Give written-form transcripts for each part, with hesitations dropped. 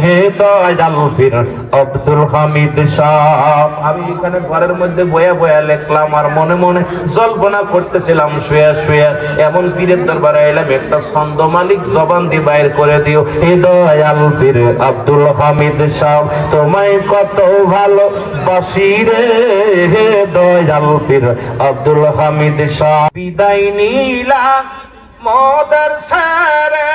হে দয়াল পীর আব্দুল হামিদ সাহেব। আমি এখানে ঘরের মধ্যে বয়া বয়া লিখলাম আর মনে মনে জল্পনা করতেছিলাম শুয়ে শুয়ে, এমন পীরের দরবারে এলাম একটা ছন্দ মালিক জবান দিয়ে বাইর করে দিও, হে দয়াল পীর আব্দুল হামিদ সাহেব তোমায় কত ভালো বাসি রে, হে দয়াল পীর আব্দুল হামিদ সাহেব। বিদায় নীলা মদর সারে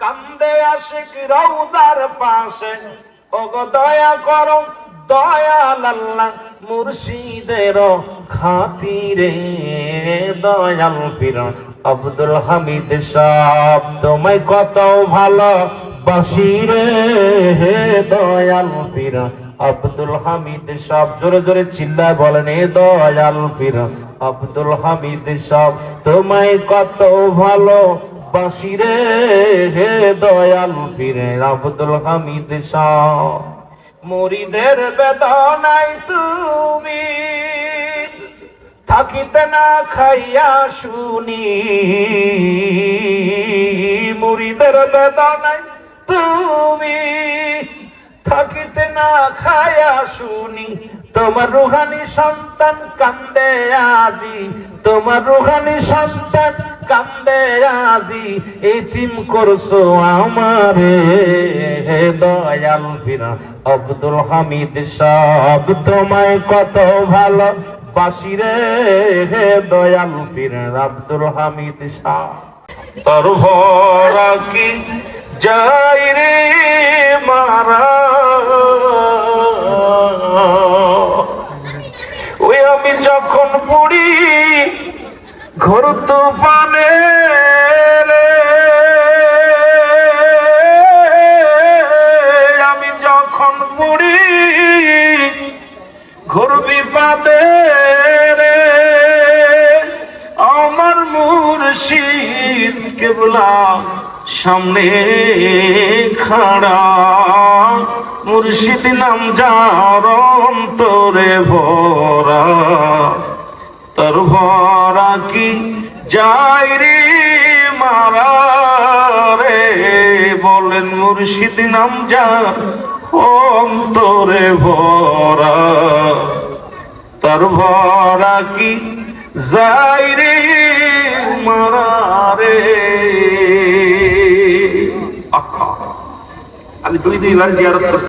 কান্দে আশিক রওজার পাশে, ওগো দয়া করো দয়াল আল্লাহ মুর্শিদের খাতিরে, দয়াল পীর আব্দুল হামিদ সাহেব তোমায় কত ভালো বাসি রে, হে দয়াল পীর আব্দুল হামিদ সাহেব। জোরে জোরে চিল্লায় বলেন, হে দয়াল পীর আব্দুল হামিদ সাহেব তোমায় কত ভালো বাসি রে, হে দয়াল পীর আব্দুল হামিদ সাহেব। মুরিদের বেদনায় তুমি থাকিতে না খাইয়া শুনি, মুরিদের বেদনায় তুমি থাকিতে না খায়া শুনি, তোমার রুহানি সন্তান কান্দে আজি, তোমার রুহানি সন্তান কান্দে আজি, এতিম করছো আমারে, হে দয়াল পীর আব্দুল হামিদ সাহেব তোমায় কত ভালো বাসি রে, হে দয়াল পীর আব্দুল হামিদ সাহেব। তোর ভরা কি যাই রে মারা, ওই আমি যখন পড়ি ঘোর তুফানে রে, আমি যখন পড়ি ঘোর বিপদে রে, আমার মুর্শিদ কেবলা সামনে খাড়া, মুর্শিদ নাম যার অন্তরে ভরা, তোর ভরা কি যাই রে মারা রে, বলেন মুর্শিদ নাম যার অন্তরে ভরা, তোর ভরা কি যাই রে মারা রে। আমি 2 দিন জিয়ারত করছি।